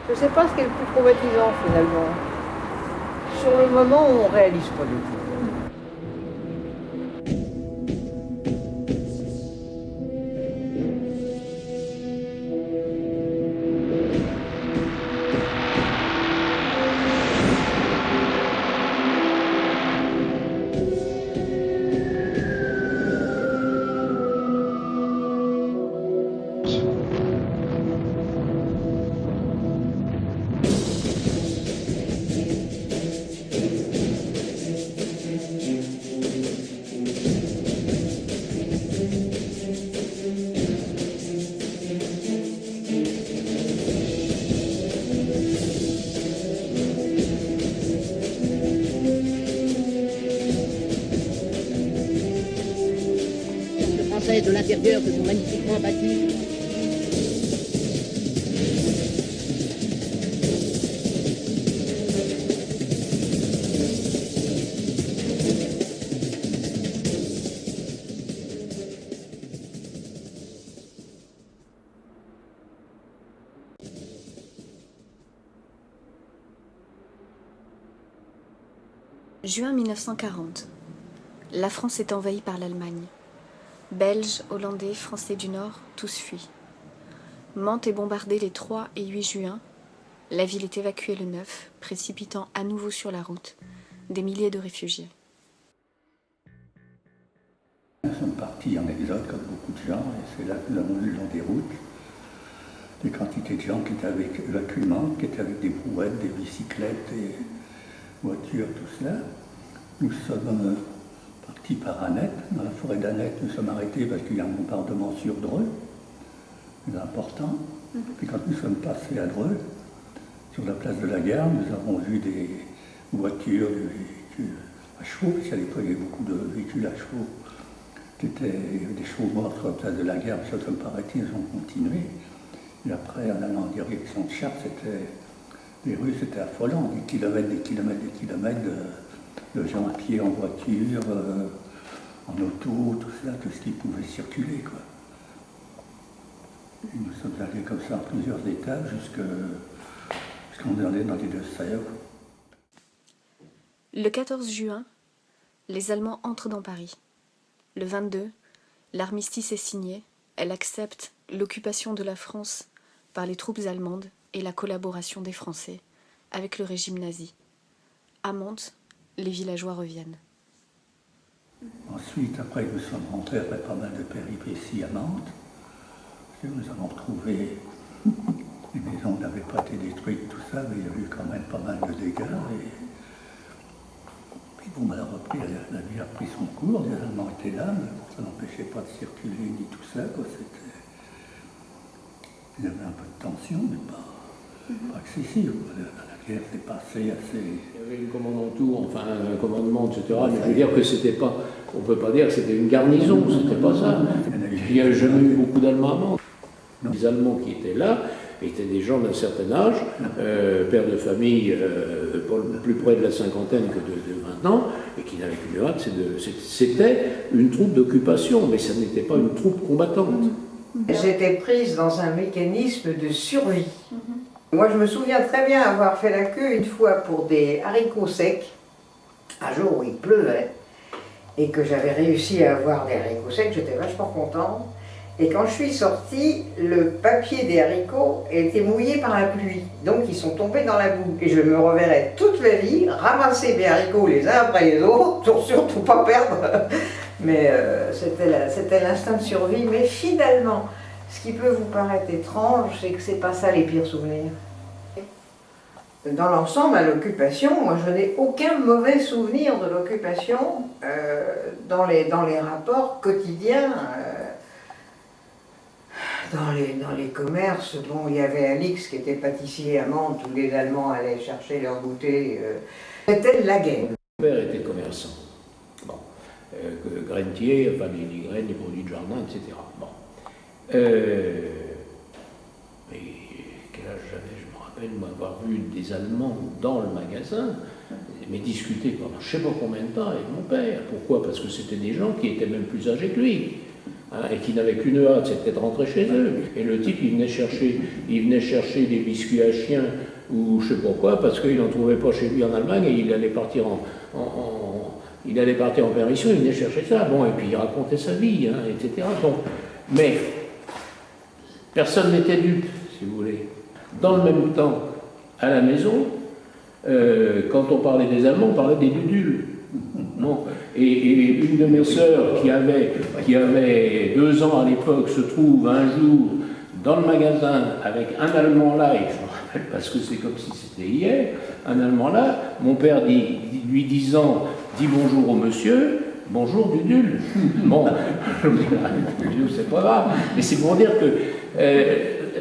Je ne sais pas ce qui est le plus traumatisant finalement. Sur le moment, on ne réalise pas du tout. De l'intérieur se sont magnifiquement bâtis. Juin 1940. La France est envahie par l'Allemagne. Belges, Hollandais, Français du Nord, tous fuient. Mantes est bombardée les 3 et 8 juin. La ville est évacuée le 9, précipitant à nouveau sur la route des milliers de réfugiés. Nous sommes partis en exode comme beaucoup de gens, et c'est là que nous avons vu le long des routes des quantités de gens qui étaient avec évacuement, qui étaient avec des brouettes, des bicyclettes, des voitures, tout cela. Nous sommes partis par Annette. Dans la forêt d'Annette, nous sommes arrêtés parce qu'il y a un bombardement sur Dreux, c'est important. Puis quand nous sommes passés à Dreux, sur la place de la Gare, nous avons vu des voitures, des véhicules à chevaux, parce qu'à l'époque il y avait beaucoup de véhicules à chevaux, qui étaient des chevaux morts sur la place de la Gare, puis ça me paraît-il, ils ont continué. Et après, en allant en direction de Chartres, les rues, c'était affolant, des kilomètres de gens à pied, en voiture, en auto, tout cela, tout ce qui pouvait circuler, quoi. Et nous sommes allés comme ça en plusieurs étapes jusqu'on est allé dans les Deux-Sèvres. Le 14 juin, les Allemands entrent dans Paris. Le 22, l'armistice est signé. Elle accepte l'occupation de la France par les troupes allemandes et la collaboration des Français avec le régime nazi. À Mantes, les villageois reviennent. Ensuite, après, nous sommes rentrés après pas mal de péripéties à Mantes. Nous avons retrouvé, les maisons n'avaient pas été détruites, tout ça, mais il y a eu quand même pas mal de dégâts. Et puis bon, la vie a pris son cours, les Allemands étaient là, mais ça n'empêchait pas de circuler ni tout ça, quoi. Il y avait un peu de tension, mais pas excessive. La guerre s'est passée assez... Il y avait une commande en tout, enfin un commandement, etc. Mais je veux dire que c'était pas, on peut pas dire que c'était une garnison, c'était pas ça. Il n'y a jamais eu beaucoup d'Allemands à Mantes. Les Allemands qui étaient là étaient des gens d'un certain âge, pères de famille plus près de la cinquantaine que de 20 ans, et qui n'avaient qu'une hâte, c'était une troupe d'occupation, mais ça n'était pas une troupe combattante. J'étais prise dans un mécanisme de survie. Moi, je me souviens très bien avoir fait la queue une fois pour des haricots secs, un jour où il pleuvait, et que j'avais réussi à avoir des haricots secs, j'étais vachement contente. Et quand je suis sortie, le papier des haricots était mouillé par la pluie, donc ils sont tombés dans la boue. Et je me reverrai toute ma vie ramasser mes haricots les uns après les autres, pour surtout pas perdre. Mais c'était l'instinct de survie. Mais finalement, ce qui peut vous paraître étrange, c'est que c'est pas ça les pires souvenirs. Dans l'ensemble, à l'occupation, moi je n'ai aucun mauvais souvenir de l'occupation dans les rapports quotidiens. Dans les commerces, bon, il y avait Alix qui était pâtissier à Mantes où les Allemands allaient chercher leur goûter. C'était la guerre. Mon père était commerçant. Bon. Grainetier, enfin les graines, les produits de jardin, etc. Bon. Mais quel âge j'avais, je me rappelle m'avoir vu des Allemands dans le magasin, mais discuter pendant je ne sais pas combien de temps avec mon père. Pourquoi? Parce que c'était des gens qui étaient même plus âgés que lui. hein, et qui n'avaient qu'une hâte, c'était de rentrer chez eux. Et le type, il venait chercher des biscuits à chien ou je sais pas quoi, parce qu'il n'en trouvait pas chez lui en Allemagne et il allait partir en permission, il venait chercher ça. Bon, et puis il racontait sa vie, hein, etc. Donc, mais personne n'était dupe, si vous voulez. Dans le même temps, à la maison, quand on parlait des Allemands, on parlait des dudules. Bon. Et une de mes sœurs, qui avait 2 ans à l'époque, se trouve un jour dans le magasin avec un Allemand là, et je me rappelle parce que c'est comme si c'était hier, un Allemand là, mon père lui disant, dit bonjour au monsieur, bonjour Dudule. Bon, c'est pas grave, mais c'est pour dire que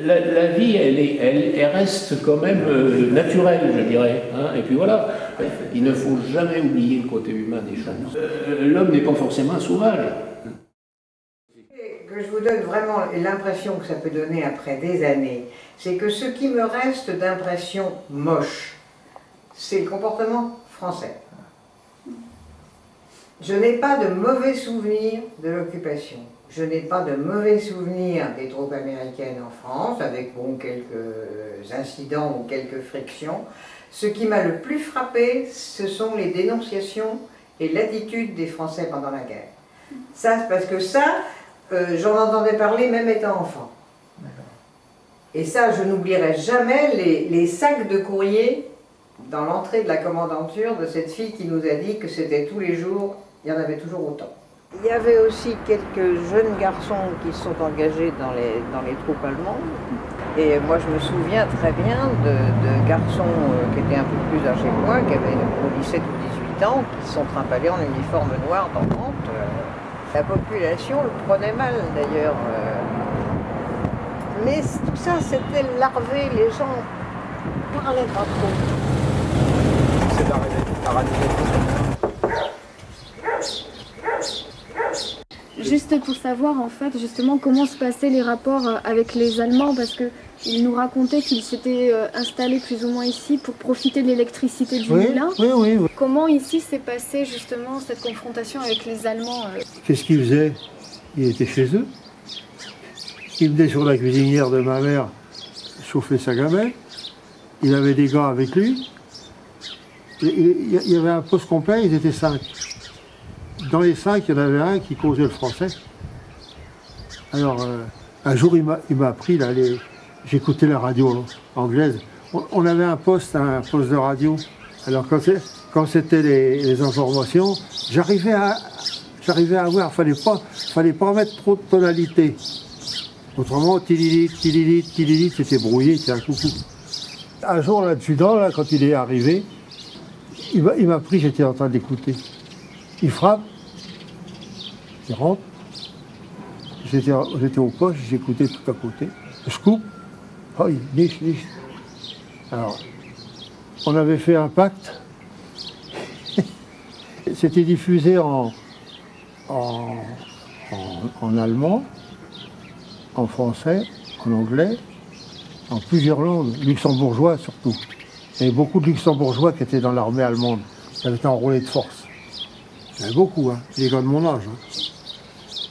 la vie, elle reste quand même naturelle, je dirais. Hein, et puis voilà, il ne faut jamais oublier le côté humain des choses. L'homme n'est pas forcément un sauvage. Que je vous donne vraiment l'impression que ça peut donner après des années, c'est que ce qui me reste d'impression moche, c'est le comportement français. Je n'ai pas de mauvais souvenirs de l'occupation. Je n'ai pas de mauvais souvenirs des troupes américaines en France, avec bon, quelques incidents ou quelques frictions. Ce qui m'a le plus frappé, ce sont les dénonciations et l'attitude des Français pendant la guerre. Ça, parce que ça, j'en entendais parler même étant enfant. Et ça, je n'oublierai jamais les sacs de courrier dans l'entrée de la commandanture de cette fille qui nous a dit que c'était tous les jours, il y en avait toujours autant. Il y avait aussi quelques jeunes garçons qui se sont engagés dans les troupes allemandes. Et moi, je me souviens très bien de garçons qui étaient un peu plus âgés que moi, qui avaient 17 ou 18 ans, qui se sont trimballés en uniforme noir dans Nantes. La population le prenait mal, d'ailleurs. Mais tout ça, c'était larvé, les gens ne parlaient pas trop. C'est la radicalisation. Juste pour savoir en fait justement comment se passaient les rapports avec les Allemands, parce qu'ils nous racontaient qu'ils s'étaient installés plus ou moins ici pour profiter de l'électricité du moulin. Oui. Comment ici s'est passée justement cette confrontation avec les Allemands Qu'est-ce qu'il faisait? Il était chez eux. Il venait sur la cuisinière de ma mère chauffer sa gamelle. Il avait des gars avec lui. Il y avait un poste complet, ils étaient 5. Dans les 5, il y en avait un qui causait le français. Alors, un jour, il m'a appris, j'écoutais la radio anglaise. On avait un poste de radio. Alors, quand c'était les informations, j'arrivais à voir, fallait pas mettre trop de tonalité. Autrement, tililit, c'était brouillé, c'était un coucou. Un jour, l'adjudant, quand il est arrivé, il m'a pris, j'étais en train d'écouter. Il frappe, il rentre. J'étais au poste, j'écoutais tout à côté. Je coupe, oh, il niche. Alors, on avait fait un pacte. C'était diffusé en allemand, en français, en anglais, en plusieurs langues, luxembourgeois surtout. Il y avait beaucoup de luxembourgeois qui étaient dans l'armée allemande, qui avaient été enrôlés de force. Il y en avait beaucoup, hein, les gars de mon âge. Hein.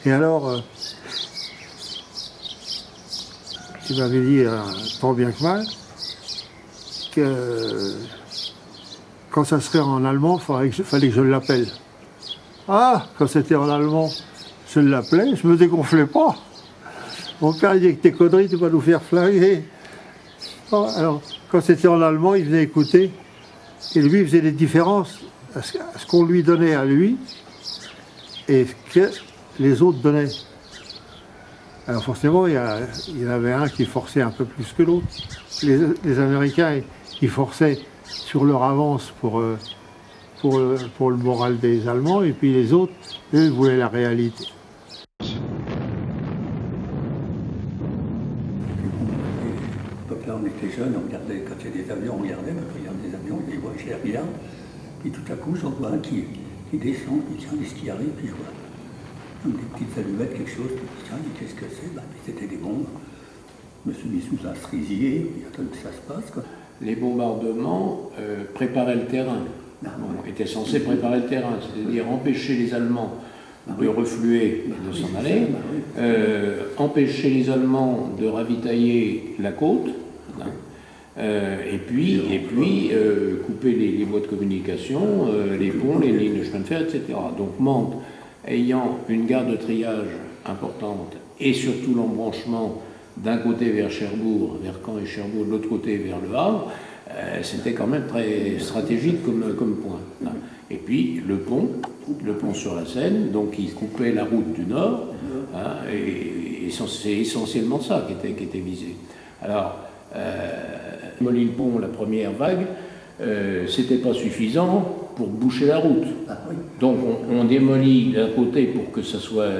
Et alors, il m'avait dit, tant bien que mal, que quand ça serait en allemand, fallait que je l'appelle. Ah, quand c'était en allemand, je l'appelais, je me dégonflais pas. Mon père il dit que tes conneries, tu vas nous faire flinguer. Oh, alors, quand c'était en allemand, il venait écouter, et lui, il faisait des différences à ce qu'on lui donnait à lui, et ce que les autres donnaient. Alors forcément, il y en avait un qui forçait un peu plus que l'autre. Les Américains, ils forçaient sur leur avance pour le moral des Allemands, et puis les autres, eux, voulaient la réalité. Quand là on était jeunes, on regardait, quand il y a des avions, on regardait, quand il y a des avions, des voitures, je regarde, puis tout à coup, j'en vois un qui descend, puis tiens, qu'est-ce qui arrive, puis je vois comme des petites allumettes, quelque chose, puis tiens, qu'est-ce que c'est? Puis c'était des bombes. Je me suis mis sous un cerisier, puis attends que ça se passe, quoi. Les bombardements préparaient le terrain. Étaient censés préparer le terrain, c'est-à-dire empêcher les Allemands de refluer et de s'en aller, empêcher les Allemands de ravitailler la côte, hein, et puis couper les voies de communication, les ponts, les lignes de chemin de fer, etc. Donc Mantes, ayant une gare de triage importante et surtout l'embranchement d'un côté vers Cherbourg, vers Caen et Cherbourg, de l'autre côté vers Le Havre, c'était quand même très stratégique comme point. Hein. Et puis le pont sur la Seine, donc qui coupait la route du Nord, hein, et c'est essentiellement ça qui était visé. Alors, démolir le pont, la première vague, c'était pas suffisant pour boucher la route. Donc on démolit d'un côté pour que ça soit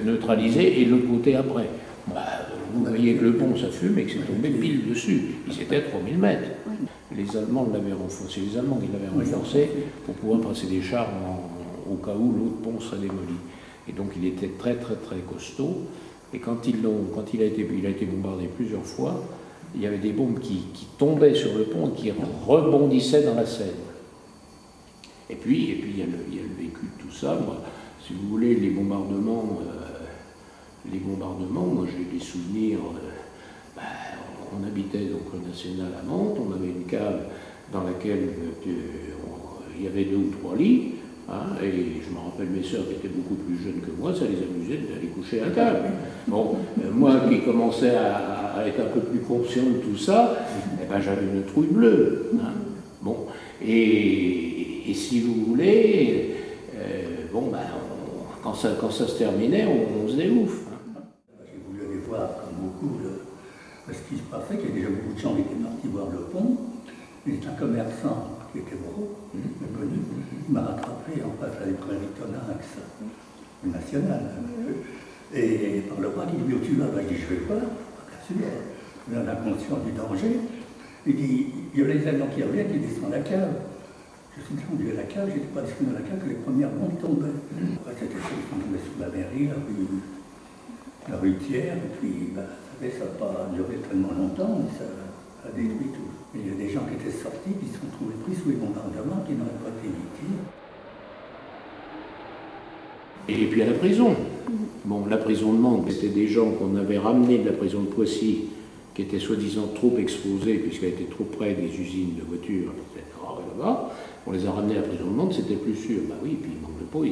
neutralisé et de l'autre côté après. Vous voyez que le pont ça fume et que c'est tombé pile dessus. Il s'était à 3000 mètres. Les Allemands l'avaient renforcé, les Allemands qui l'avaient renforcé pour pouvoir passer des chars au cas où l'autre pont serait démoli. Et donc il était très très très costaud. Et quand il a été bombardé plusieurs fois, il y avait des bombes qui tombaient sur le pont et qui rebondissaient dans la Seine. Et puis il y a le vécu de tout ça. Moi, si vous voulez, les bombardements, moi j'ai des souvenirs. On habitait donc le National à Mantes, on avait une cave dans laquelle il y avait 2 ou 3 lits, hein, et je me rappelle mes sœurs qui étaient beaucoup plus jeunes que moi, ça les amusait d'aller coucher à la cave. Bon, moi qui commençais à être un peu plus conscient de tout ça, j'avais une trouille bleue. Hein. Bon, et si vous voulez, quand ça se terminait, on faisait ouf. Hein. J'ai voulu aller voir, comme beaucoup, ce qui se passait, qu'il y a déjà beaucoup de gens qui étaient partis voir le pont. Il était un commerçant qui était gros, connu. Il m'a rattrapé en face à l'école Victonax, le national. Et par le bras, il dit, où tu vas? Il dit, je vais pas, bien sûr. Il en a conscience du danger. Il dit, il y a les Allemands qui reviennent, ils descendent à la cave. Je suis descendu à la cave, je n'étais pas descendu à la cave que les premières bombes tombaient. Après, c'était ceux qui sont tombés sous la mairie, la rue Thiers, et puis ça n'a pas duré tellement longtemps, mais ça a détruit tout. Et il y a des gens qui étaient sortis, qui se sont trouvés pris sous les bombardements, qui n'auraient pas été victimes. Et puis à la prison. Bon, la prison de Mantes, c'était des gens qu'on avait ramenés de la prison de Poissy, qui étaient soi-disant trop exposés, puisqu'elle était trop près des usines de voitures, etc. Là-bas. On les a ramenés à la prison de Mantes, c'était plus sûr. Oui, puis il manque de peau.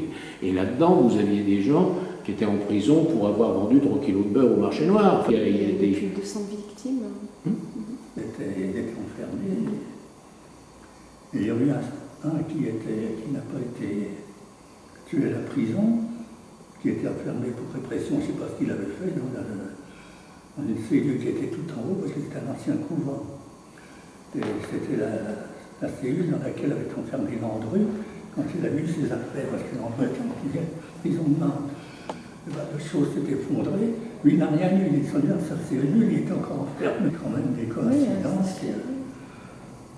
Et là-dedans, vous aviez des gens qui étaient en prison pour avoir vendu 3 kilos de beurre au marché noir. Il y a eu plus de 200 victimes. Ils étaient enfermés. Et il y en a eu un qui n'a pas été tué à la prison, qui était enfermé pour répression, je ne sais pas ce qu'il avait fait, dans une cellule qui était tout en haut, parce que c'était un ancien couvent. Et c'était la cellule dans laquelle avait été enfermé Landru quand il a vu ses affaires, parce que Landru était en prison de Mantes. La chose s'est effondrée, lui il n'a rien eu, il est descendu dans sa cellule, il était encore enfermé, quand même des coïncidences.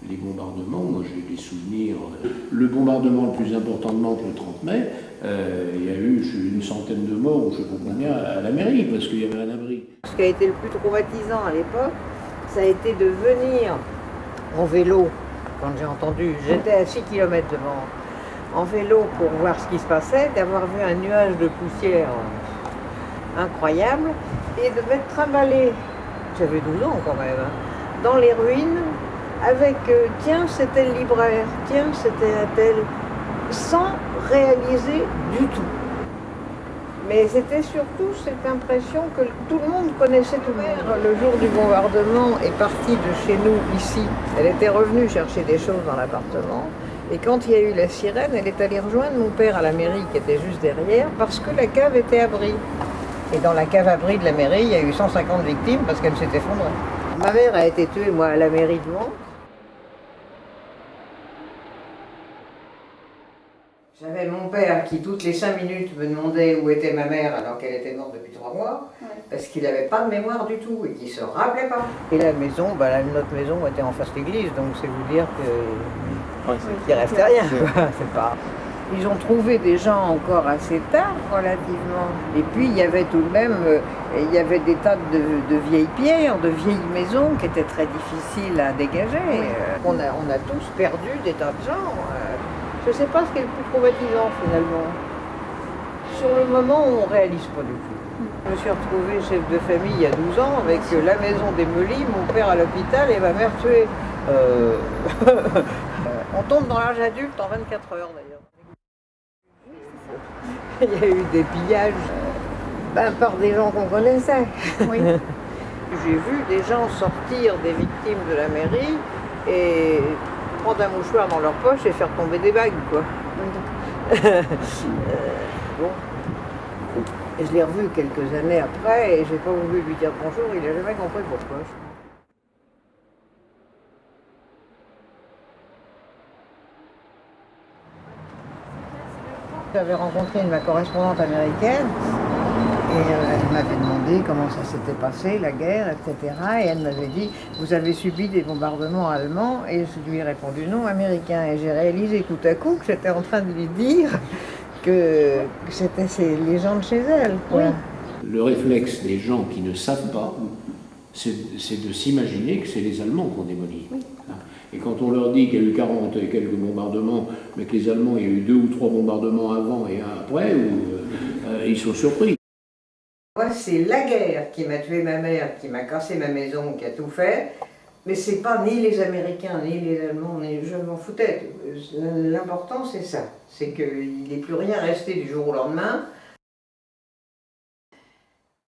Les bombardements, moi j'ai des souvenirs. Le bombardement le plus important de Mantes, le 30 mai, il y a eu une centaine de morts, ou je ne sais pas combien, à la mairie, parce qu'il y avait un abri. Ce qui a été le plus traumatisant à l'époque, ça a été de venir en vélo, quand j'ai entendu, j'étais à 6 km de Mantes, en vélo pour voir ce qui se passait, d'avoir vu un nuage de poussière incroyable, et de m'être trimballé, j'avais 12 ans quand même, dans les ruines, avec tiens c'était le libraire, tiens c'était un tel, sans réaliser du tout. Mais c'était surtout cette impression que tout le monde connaissait tout le monde. Le jour du bombardement est partie de chez nous ici. Elle était revenue chercher des choses dans l'appartement. Et quand il y a eu la sirène, elle est allée rejoindre mon père à la mairie qui était juste derrière parce que la cave était abri. Et dans la cave abri de la mairie, il y a eu 150 victimes parce qu'elle s'est effondrée. Ma mère a été tuée, moi, à la mairie de Mantes. J'avais mon père qui, toutes les 5 minutes, me demandait où était ma mère alors qu'elle était morte depuis 3 mois, parce qu'il n'avait pas de mémoire du tout et qu'il ne se rappelait pas. Et la maison, notre maison était en face de l'église, donc c'est vous dire qu'il ne restait rien. C'est pas... Ils ont trouvé des gens encore assez tard, relativement. Et puis il y avait tout de même il y avait des tas de vieilles pierres, de vieilles maisons qui étaient très difficiles à dégager. On a tous perdu des tas de gens. Je ne sais pas ce qui est le plus traumatisant finalement. sur le moment, on ne réalise pas du tout. Je me suis retrouvée chef de famille il y a 12 ans avec la maison démolie, mon père à l'hôpital et ma mère tuée. On tombe dans l'âge adulte en 24 heures d'ailleurs. Il y a eu des pillages par des gens qu'on connaissait. Oui. J'ai vu des gens sortir des victimes de la mairie et prendre un mouchoir dans leur poche et faire tomber des bagues, quoi. Bon. Et je l'ai revu quelques années après et j'ai pas voulu lui dire bonjour, il n'a jamais compris pourquoi. J'avais rencontré ma correspondante américaine et elle m'avait demandé comment ça s'était passé, la guerre, etc. Et elle m'avait dit, vous avez subi des bombardements allemands? Et je lui ai répondu non, américains. Et j'ai réalisé tout à coup que j'étais en train de lui dire que c'était les gens de chez elle. Quoi. Oui. Le réflexe des gens qui ne savent pas, c'est de s'imaginer que c'est les Allemands qui ont démoli. Oui. Et quand on leur dit qu'il y a eu 40 et quelques bombardements, mais que les Allemands, il y a eu 2 ou 3 bombardements avant et un après, ils sont surpris. Moi, c'est la guerre qui m'a tué ma mère, qui m'a cassé ma maison, qui a tout fait. Mais c'est pas ni les Américains, ni les Allemands, je m'en foutais. L'important, c'est ça. C'est qu'il n'est plus rien resté du jour au lendemain.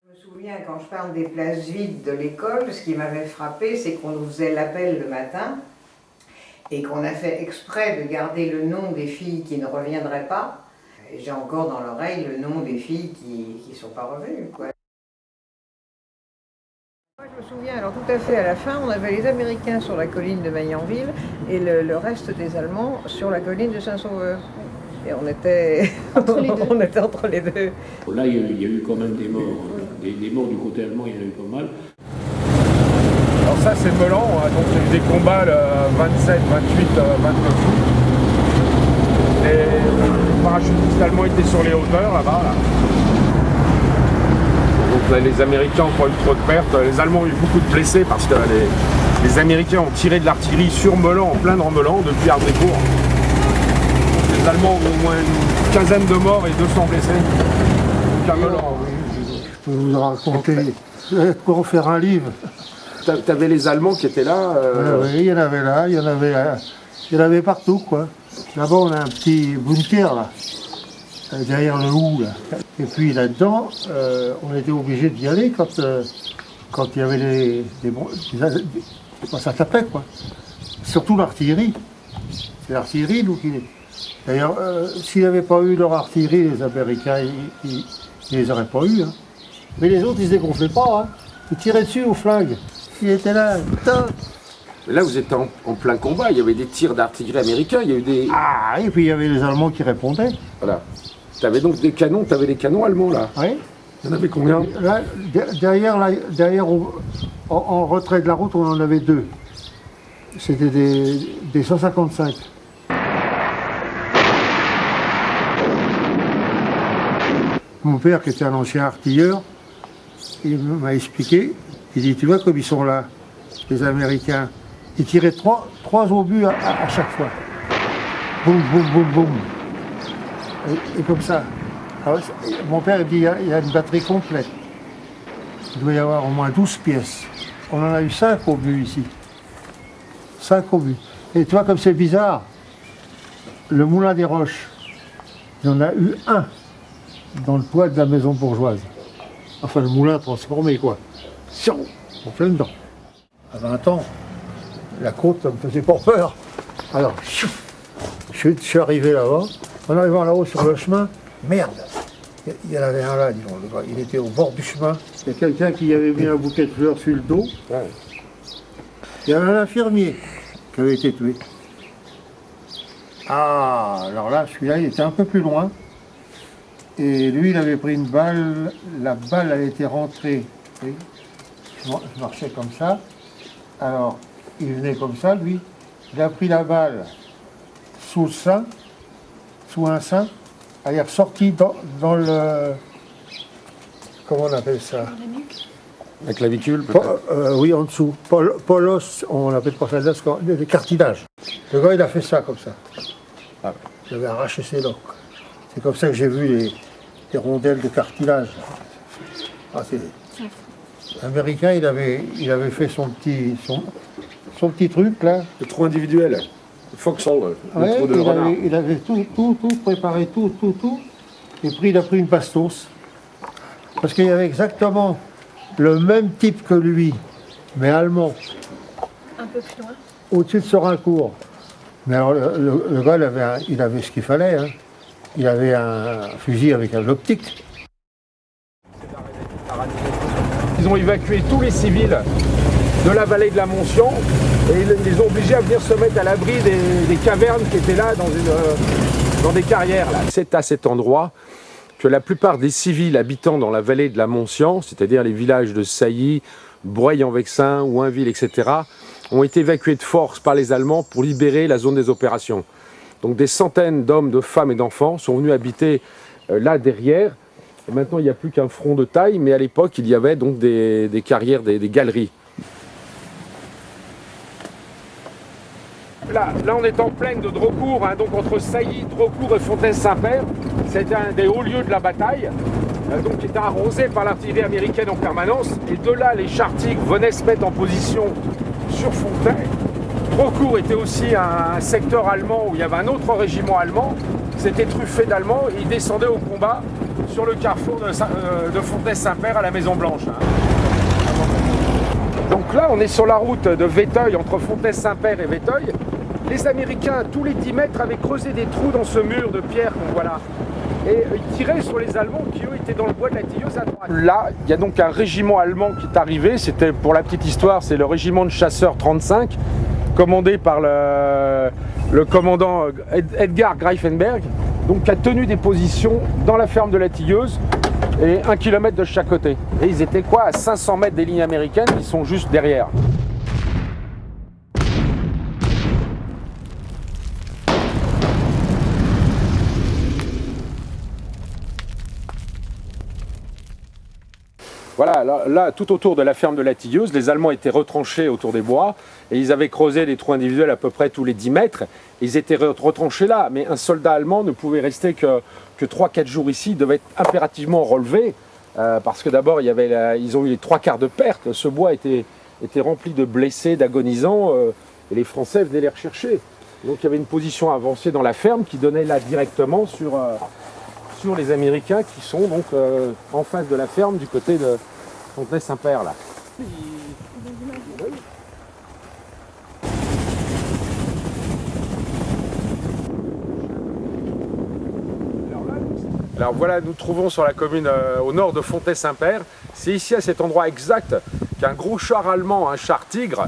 Je me souviens, quand je parle des places vides de l'école, ce qui m'avait frappé, c'est qu'on nous faisait l'appel le matin et qu'on a fait exprès de garder le nom des filles qui ne reviendraient pas. Et j'ai encore dans l'oreille le nom des filles qui ne sont pas revenues, quoi. Moi, je me souviens, alors tout à fait à la fin, on avait les Américains sur la colline de Maillanville et le reste des Allemands sur la colline de Saint-Sauveur. Et on était entre les deux. On était entre les deux. Là, il y a eu quand même des morts. Des morts du côté allemand, il y en a eu pas mal. Alors ça, c'est Melan, donc il y a eu des combats le 27, 28, 29 août. Les parachutistes allemands étaient sur les hauteurs, là-bas. Là. Donc là, les Américains n'ont pas eu trop de pertes. Les Allemands ont eu beaucoup de blessés parce que les Américains ont tiré de l'artillerie sur Melan, en plein dans Melan, depuis Ardécourt. Donc les Allemands ont au moins une quinzaine de morts et 200 blessés. Donc à Melan. Je peux vous raconter, pour en faire un livre. T'avais les Allemands qui étaient là Oui, il y en avait là, il y en avait partout, quoi. Là-bas, on a un petit bunker, là, derrière le hou, là. Et puis là-dedans, on était obligé d'y aller quand il y avait quand ça tapait, quoi. Surtout l'artillerie. C'est l'artillerie, donc d'ailleurs, s'il n'y avait pas eu leur artillerie, les Américains, ils les auraient pas eu. Hein. Mais les autres, ils se dégonflaient pas. Hein. Ils tiraient dessus au flingue. Ils étaient là, putain. Là, vous êtes en plein combat, il y avait des tirs d'artillerie américains, il y a eu des... Ah, et puis il y avait les Allemands qui répondaient. Voilà. T'avais donc des canons, t'avais des canons allemands, là. Oui. Il y en avait combien? Là, derrière en retrait de la route, on en avait 2. C'était des 155. Mon père, qui était un ancien artilleur, il m'a expliqué, il dit, tu vois comme ils sont là, les Américains. Ils tiraient 3 obus à chaque fois. Boum, boum, boum, boum. Et comme ça. Alors, mon père il dit, il y a une batterie complète. Il doit y avoir au moins 12 pièces. On en a eu 5 obus ici. 5 obus. Et tu vois comme c'est bizarre, le moulin des Roches, il y en a eu 1 dans le toit de la maison bourgeoise. Enfin, le moulin transformé, quoi. En plein dedans. À 20 ans, la côte, ça me faisait pas peur. Alors, je suis arrivé là-bas. En arrivant là-haut sur le chemin, merde, il y en avait un là, disons, le gars, il était au bord du chemin. Il y a quelqu'un qui avait mis un bouquet de fleurs sur le dos. Ouais. Il y avait un infirmier qui avait été tué. Ah, alors là, celui-là, il était un peu plus loin. Et lui, il avait pris une balle, la balle, elle était rentrée. Je marchais comme ça. Alors, il venait comme ça, lui. Il a pris la balle sous le sein, sous un sein. Elle est ressortie dans le... Comment on appelle ça? La clavicule, oui, en dessous. Pas l'os, on appelle pas ça l'os, des cartilages. Le gars, il a fait ça, comme ça. Ah. Il avait arraché ses dents. C'est comme ça que j'ai vu des rondelles de cartilage. Ah, l'Américain, il avait fait son petit truc là. Le trou individuel, le foxhole, le Ouais, trou de renard. il avait tout préparé, tout. Et puis il a pris une pastos. Parce qu'il y avait exactement le même type que lui, mais allemand. Un peu plus loin. Au-dessus de Sorincourt. Mais alors le gars, il avait ce qu'il fallait. Hein. Il avait un fusil avec un optique. Ils ont évacué tous les civils de la vallée de la Moncian et ils les ont obligés à venir se mettre à l'abri des cavernes qui étaient là dans des carrières. Là. C'est à cet endroit que la plupart des civils habitant dans la vallée de la Moncian, c'est-à-dire les villages de Sailly, Breuil-en-Vexin, Ouinville, etc., ont été évacués de force par les Allemands pour libérer la zone des opérations. Donc des centaines d'hommes, de femmes et d'enfants sont venus habiter là derrière. Et maintenant, il n'y a plus qu'un front de taille, mais à l'époque, il y avait donc des carrières, des galeries. Là, on est en plaine de Drocourt, hein, donc entre Sailly, Drocourt et Fontaine-Saint-Père. C'était un des hauts lieux de la bataille, donc qui était arrosé par l'artillerie américaine en permanence. Et de là, les chars Tigre venaient se mettre en position sur Fontaine. Drocourt était aussi un secteur allemand où il y avait un autre régiment allemand. C'était truffé d'Allemands et ils descendaient au combat sur le carrefour de Fontaine-Saint-Père à la Maison-Blanche. Donc là, on est sur la route de Véteuil, entre Fontaine-Saint-Père et Véteuil. Les Américains, tous les 10 mètres, avaient creusé des trous dans ce mur de pierre qu'on voit là. Et ils tiraient sur les Allemands qui, eux, étaient dans le bois de la Tilleuse à droite. Là, il y a donc un régiment allemand qui est arrivé. C'était, pour la petite histoire, c'est le régiment de chasseurs 35, commandé par le commandant Edgar Greifenberg, donc qui a tenu des positions dans la ferme de la Tilleuse et 1 kilomètre de chaque côté. Et ils étaient quoi, à 500 mètres des lignes américaines, ils sont juste derrière. Voilà, là, tout autour de la ferme de la Tilleuse, les Allemands étaient retranchés autour des bois et ils avaient creusé des trous individuels à peu près tous les 10 mètres. Ils étaient retranchés là, mais un soldat allemand ne pouvait rester que 3-4 jours ici. Il devait être impérativement relevé parce que d'abord, ils ont eu les 3/4 de pertes. Ce bois était rempli de blessés, d'agonisants et les Français venaient les rechercher. Donc il y avait une position avancée dans la ferme qui donnait là directement sur les Américains qui sont donc en face de la ferme du côté de Fontaine-Saint-Père là. Alors voilà, nous trouvons sur la commune au nord de Fontaine-Saint-Père. C'est ici à cet endroit exact qu'un gros char allemand, un char Tigre,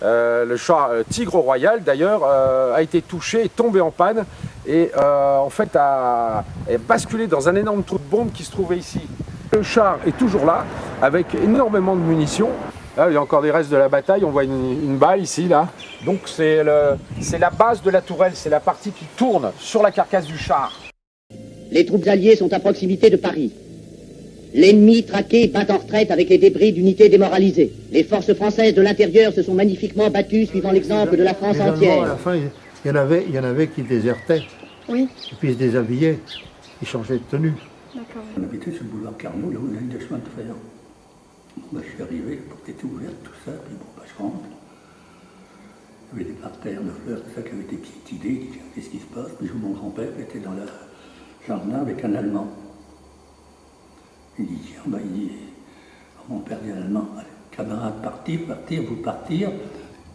le char Tigre Royal d'ailleurs, a été touché et tombé en panne. Et en fait a basculé dans un énorme trou de bombe qui se trouvait ici. Le char est toujours là, avec énormément de munitions. Là, il y a encore des restes de la bataille, on voit une balle ici, là. Donc c'est la base de la tourelle, c'est la partie qui tourne sur la carcasse du char. Les troupes alliées sont à proximité de Paris. L'ennemi traqué bat en retraite avec les débris d'unités démoralisées. Les forces françaises de l'intérieur se sont magnifiquement battues suivant l'exemple de la France Les Allemands, entière. à la fin, il y en avait qui désertaient. Oui, Et puis ils se déshabillaient. Ils changeaient de tenue. d'accord. On habitait sur le boulevard Carnot, là où il y a une des chemins de fer. Bon, je suis arrivé, la porte était ouverte, tout ça, puis bon, je rentre. Il y avait des parterres de fleurs, tout ça qui avait été piétiné, qui disait qu'est-ce qui se passe. Puis mon grand-père était dans le jardin avec un Allemand. Il dit, tiens, il dit, mon père dit à l'Allemand, camarade, partir, vous partir.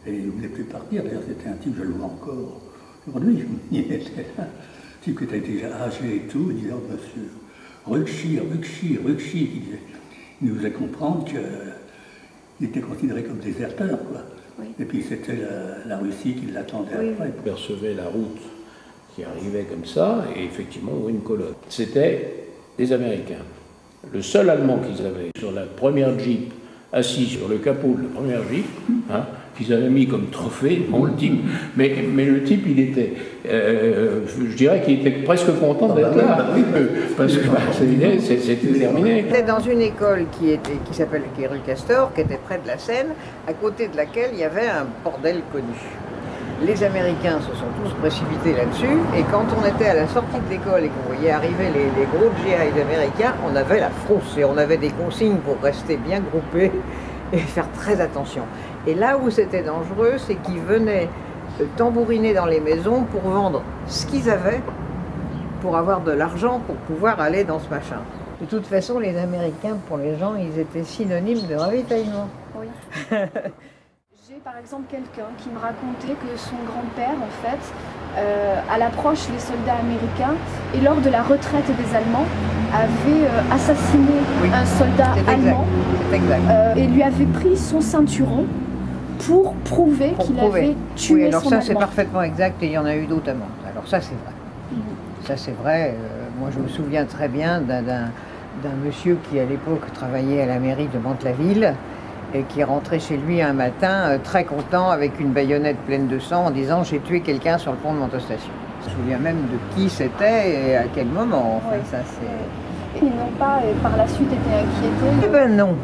Et il ne voulait plus partir, d'ailleurs c'était un type, je le vois encore. Aujourd'hui, il était là, un type qui était déjà âgé et tout, il disait, oh monsieur, Rukshir, il nous faisait comprendre qu'il était considéré comme déserteur, quoi. Oui. Et puis c'était la Russie qui l'attendait après. On percevait la route qui arrivait comme ça, et effectivement, on voit une colonne. C'était des Américains. Le seul Allemand qu'ils avaient sur la première Jeep, assis sur le capot de la première Jeep, qu'ils avaient mis comme trophée, bon, le type, mais le type, il était, je dirais qu'il était presque content d'être là, parce que c'était terminé. C'était dans une école qui s'appelle rue Castor, qui était près de la Seine, à côté de laquelle il y avait un bordel connu. Les Américains se sont tous précipités là-dessus, et quand on était à la sortie de l'école et qu'on voyait arriver les gros GI américains, on avait la frousse et on avait des consignes pour rester bien groupés et faire très attention. Et là où c'était dangereux, c'est qu'ils venaient tambouriner dans les maisons pour vendre ce qu'ils avaient, pour avoir de l'argent pour pouvoir aller dans ce machin. De toute façon, les Américains, pour les gens, ils étaient synonymes de ravitaillement. Oui. J'ai par exemple quelqu'un qui me racontait que son grand-père, en fait, à l'approche des soldats américains et lors de la retraite des Allemands, avait assassiné un soldat allemand et lui avait pris son ceinturon pour prouver qu'il avait tué oui, alors son ça Allemand. c'est parfaitement exact et il y en a eu d'autres avant. Alors ça c'est vrai. Ça c'est vrai. Moi je me souviens très bien d'un monsieur qui à l'époque travaillait à la mairie de Mantes-la-Ville et qui est rentré chez lui un matin très content avec une baïonnette pleine de sang en disant « j'ai tué quelqu'un sur le pont de Montestation ». Je me souviens même de qui c'était et à quel moment. Enfin, ça c'est... Ils n'ont pas par la suite été inquiétés. Eh ben non.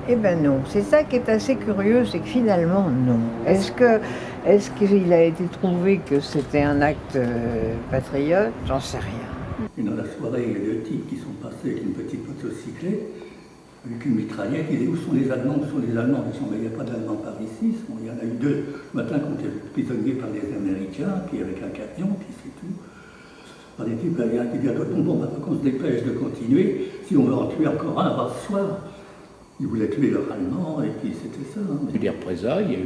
Eh ben non. C'est ça qui est assez curieux, c'est que finalement non. Est-ce qu'il a été trouvé que c'était un acte patriote? J'en sais rien. Et dans la soirée, il y a deux types qui sont passés avec une petite motocyclette, avec une mitraillette. Ils disaient où sont les Allemands? Où sont les Allemands? Ils disaient mais il n'y a pas d'Allemands par ici. Bon, il y en a eu deux ce matin qui ont été prisonniers par les Américains, puis avec un camion, puis c'est tout. Alors les types, il y a un qui dit à d'autres, bon, maintenant qu'on se dépêche de continuer, si on veut en tuer encore un, va ce soir. Ils voulaient tuer leurs Allemands, et puis c'était ça. Il y a eu des représailles,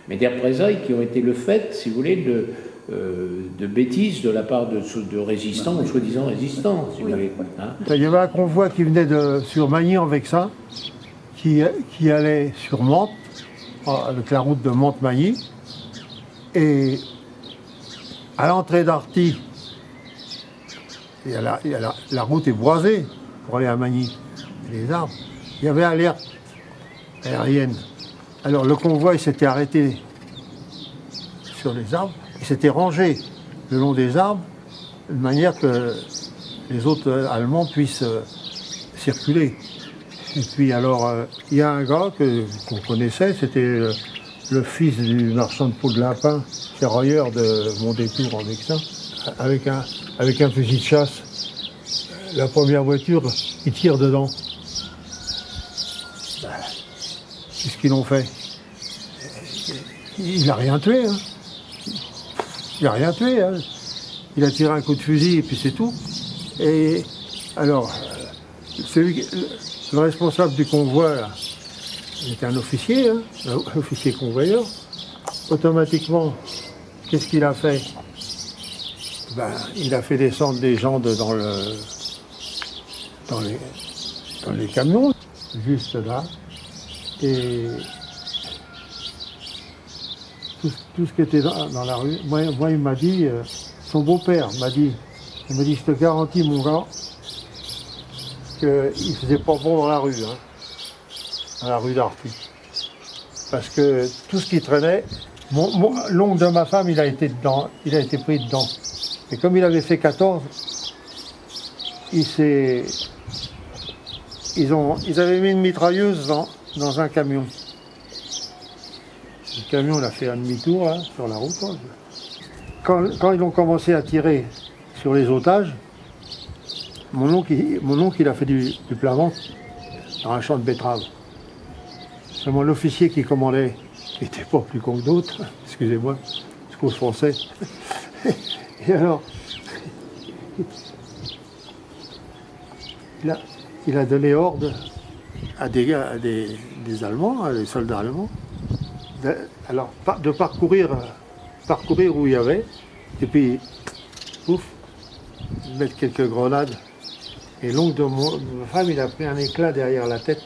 mais des représailles qui ont été le fait, si vous voulez, de bêtises de la part de résistants, ou soi-disant résistants, si vous voulez. Hein. Il y avait un convoi qui venait sur Magny-en-Vexin, qui allait sur Mantes, avec la route de Mantes-Magny, et à l'entrée d'Arty, la route est boisée pour aller à Magny, les arbres. Il y avait alerte aérienne. Alors le convoi il s'était arrêté sur les arbres, il s'était rangé le long des arbres de manière que les autres Allemands puissent circuler. Et puis alors, il y a un gars qu'on connaissait, c'était le fils du marchand de peau de lapin, ferrailleur de Mondétour en Vexin, avec un fusil de chasse. La première voiture, il tire dedans. Qu'est-ce qu'ils l'ont fait? Il n'a rien tué. Hein. Il n'a rien tué. Hein. Il a tiré un coup de fusil et puis c'est tout. Et alors, le responsable du convoi, là, il était un officier, hein, un officier convoyeur. Automatiquement, qu'est-ce qu'il a fait? Ben, il a fait descendre des gens dans les camions, juste là. Et tout ce qui était dans la rue, moi il m'a dit, son beau-père m'a dit, il m'a dit, je te garantis mon gars, qu'il faisait pas bon dans la rue, hein, dans la rue d'Arty. Parce que tout ce qui traînait, l'oncle de ma femme, il a été pris dedans. Et comme il avait fait 14, ils avaient mis une mitrailleuse dans un camion. Le camion, il a fait un demi-tour là, sur la route. Hein. Quand ils ont commencé à tirer sur les otages, mon oncle il a fait du plat-ventre dans un champ de betteraves. Seulement l'officier qui commandait, qui n'était pas plus con que d'autres, excusez-moi, je cause français. Et alors, il a donné ordre à des Allemands, à des soldats allemands, de parcourir où il y avait, et puis, pouf, mettre quelques grenades. Et l'oncle de ma femme, il a pris un éclat derrière la tête.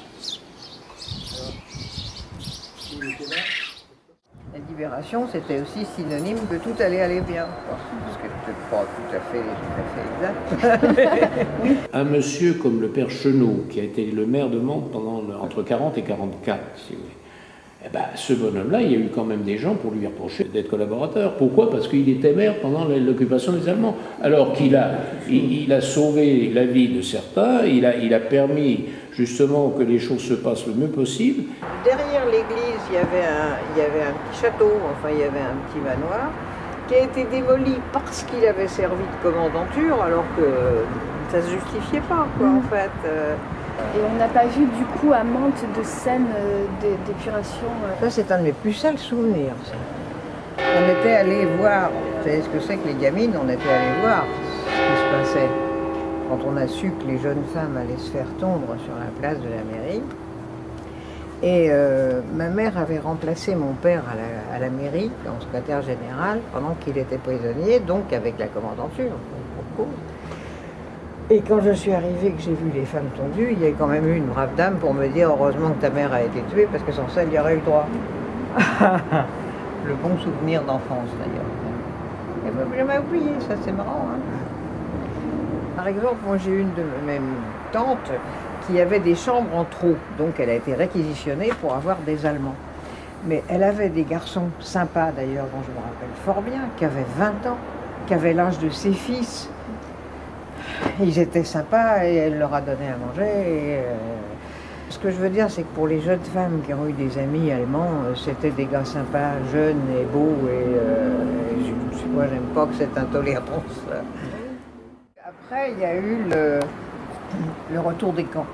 La libération, c'était aussi synonyme que tout allait aller bien, quoi. Ce qui n'était pas tout à fait exact. Un monsieur comme le père Chenot, qui a été le maire de Mantes entre 40 et 44, si vous voulez. Eh ben, ce bonhomme-là, il y a eu quand même des gens pour lui reprocher d'être collaborateur. Pourquoi? Parce qu'il était maire pendant l'occupation des Allemands. Alors qu'il a sauvé la vie de certains, il a permis justement que les choses se passent le mieux possible. Derrière l'église, il y avait un petit château, enfin il y avait un petit manoir, qui a été démoli parce qu'il avait servi de commandanture, alors que ça ne se justifiait pas, quoi, en fait. Et on n'a pas vu du coup à Mantes de scène d'épuration. Ça, c'est un de mes plus sales souvenirs, ça. On était allé voir, vous savez ce que c'est que les gamines, on était allé voir ce qui se passait quand on a su que les jeunes femmes allaient se faire tondre sur la place de la mairie. Et ma mère avait remplacé mon père à la mairie, en secrétaire général, pendant qu'il était prisonnier, donc avec la commandanture, pour cause. Et quand je suis arrivée, que j'ai vu les femmes tondues, il y a quand même eu une brave dame pour me dire « Heureusement que ta mère a été tuée, parce que sans ça, elle y aurait eu le droit. » Le bon souvenir d'enfance, d'ailleurs. Et ben, jamais oublié, ça c'est marrant. Hein. Par exemple, moi j'ai une de mes tantes qui avait des chambres en trop, donc elle a été réquisitionnée pour avoir des Allemands. Mais elle avait des garçons sympas, d'ailleurs, dont je me rappelle fort bien, qui avaient 20 ans, qui avaient l'âge de ses fils. Ils étaient sympas et elle leur a donné à manger. Et, ce que je veux dire, c'est que pour les jeunes femmes qui ont eu des amis allemands, c'était des gars sympas, jeunes et beaux. Et moi, j'aime pas que cette intolérance. Après, il y a eu le retour des camps.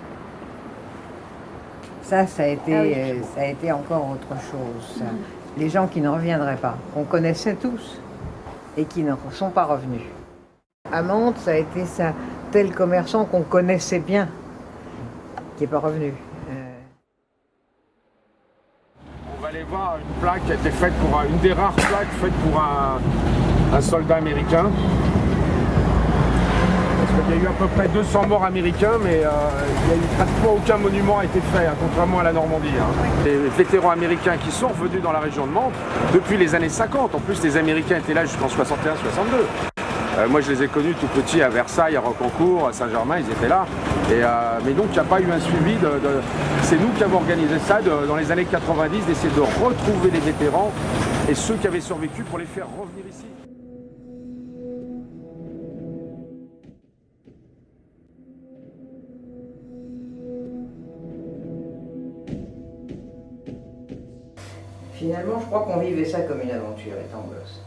Ça a été encore autre chose. Ça. Les gens qui ne reviendraient pas, qu'on connaissait tous et qui ne sont pas revenus. À Mantes, ça a été ça, tel commerçant qu'on connaissait bien, qui n'est pas revenu. On va aller voir une plaque qui a été faite pour une des rares plaques faites pour un soldat américain. Parce qu'il y a eu à peu près 200 morts américains, mais il n'y a eu pratiquement aucun monument a été fait, hein, contrairement à la Normandie. Hein. Les vétérans américains qui sont revenus dans la région de Mantes depuis les années 50. En plus, les Américains étaient là jusqu'en 61-62. Moi, je les ai connus tout petits à Versailles, à Rocancourt, à Saint-Germain, ils étaient là. Mais donc, il n'y a pas eu un suivi. C'est nous qui avons organisé ça dans les années 90, d'essayer de retrouver les vétérans et ceux qui avaient survécu pour les faire revenir ici. Finalement, je crois qu'on vivait ça comme une aventure étant gosse.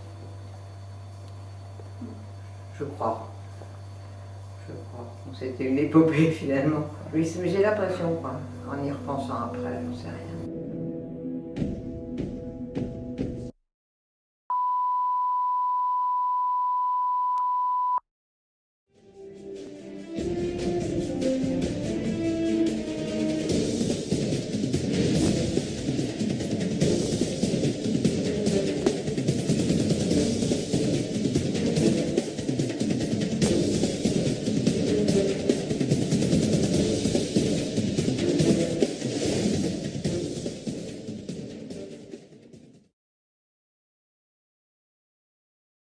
Je crois. C'était une épopée finalement. Oui, mais j'ai l'impression, quoi, en y repensant après, j'en sais rien.